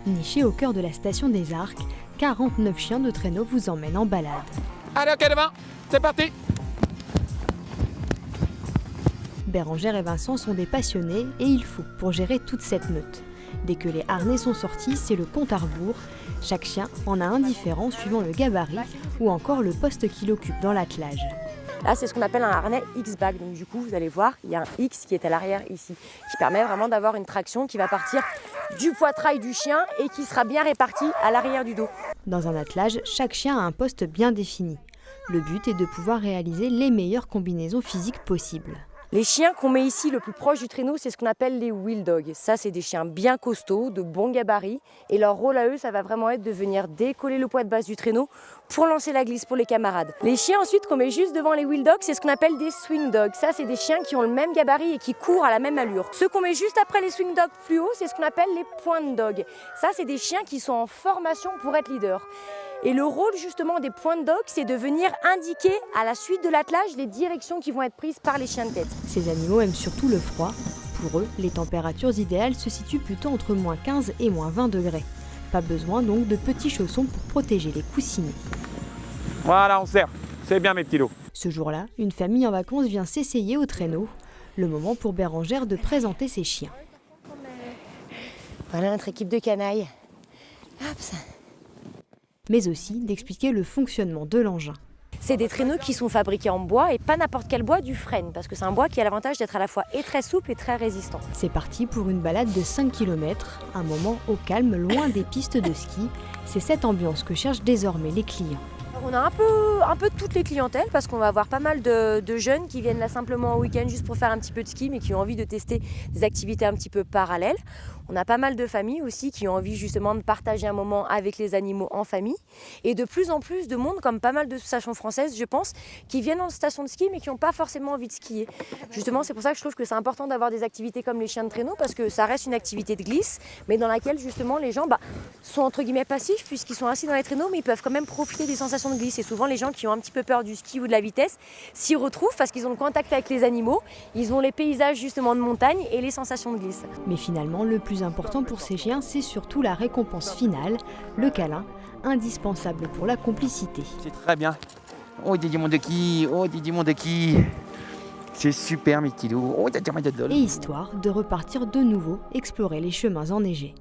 Niché au cœur de la station des Arcs, 49 chiens de traîneau vous emmènent en balade. Allez, ok, devant, c'est parti. Bérengère et Vincent sont des passionnés et il faut pour gérer toute cette meute. Dès que les harnais sont sortis, c'est le compte à rebours. Chaque chien en a un différent suivant le gabarit ou encore le poste qu'il occupe dans l'attelage. Là, c'est ce qu'on appelle un harnais X-Bag. Donc du coup, vous allez voir, il y a un X qui est à l'arrière ici, qui permet vraiment d'avoir une traction qui va partir du poitrail du chien et qui sera bien répartie à l'arrière du dos. Dans un attelage, chaque chien a un poste bien défini. Le but est de pouvoir réaliser les meilleures combinaisons physiques possibles. Les chiens qu'on met ici le plus proche du traîneau, c'est ce qu'on appelle les wheel dogs. Ça, c'est des chiens bien costauds, de bons gabarits. Et leur rôle à eux, ça va vraiment être de venir décoller le poids de base du traîneau pour lancer la glisse pour les camarades. Les chiens ensuite qu'on met juste devant les wheel dogs, c'est ce qu'on appelle des swing dogs. Ça, c'est des chiens qui ont le même gabarit et qui courent à la même allure. Ceux qu'on met juste après les swing dogs plus haut, c'est ce qu'on appelle les point dogs. Ça, c'est des chiens qui sont en formation pour être leaders. Et le rôle justement des point dogs, c'est de venir indiquer à la suite de l'attelage les directions qui vont être prises par les chiens de tête. Ces animaux aiment surtout le froid. Pour eux, les températures idéales se situent plutôt entre moins 15 et moins 20 degrés. Pas besoin donc de petits chaussons pour protéger les coussinets. Voilà, on serre. C'est bien mes petits loups. Ce jour-là, une famille en vacances vient s'essayer au traîneau. Le moment pour Bérengère de présenter ses chiens. Voilà notre équipe de canailles. Hop, ça. Mais aussi d'expliquer le fonctionnement de l'engin. C'est des traîneaux qui sont fabriqués en bois et pas n'importe quel bois, du frêne, parce que c'est un bois qui a l'avantage d'être à la fois et très souple et très résistant. C'est parti pour une balade de 5 km, un moment au calme, loin des pistes de ski. C'est cette ambiance que cherchent désormais les clients. On a un peu toutes les clientèles parce qu'on va avoir pas mal de jeunes qui viennent là simplement au week-end juste pour faire un petit peu de ski mais qui ont envie de tester des activités un petit peu parallèles. On a pas mal de familles aussi qui ont envie justement de partager un moment avec les animaux en famille et de plus en plus de monde, comme pas mal de stations françaises je pense, qui viennent en station de ski mais qui n'ont pas forcément envie de skier. Justement c'est pour ça que je trouve que c'est important d'avoir des activités comme les chiens de traîneau parce que ça reste une activité de glisse mais dans laquelle justement les gens sont entre guillemets passifs puisqu'ils sont assis dans les traîneaux mais ils peuvent quand même profiter des sensations de glisse et souvent les gens qui ont un petit peu peur du ski ou de la vitesse s'y retrouvent parce qu'ils ont le contact avec les animaux, ils ont les paysages justement de montagne et les sensations de glisse. Mais finalement le plus important pour ces chiens c'est surtout la récompense finale, le câlin, indispensable pour la complicité. C'est très bien. Oh Didi mon Deki, oh Didi mon Deki. C'est super mes petits loups. Oh Didi mon Deki. Et histoire de repartir de nouveau explorer les chemins enneigés.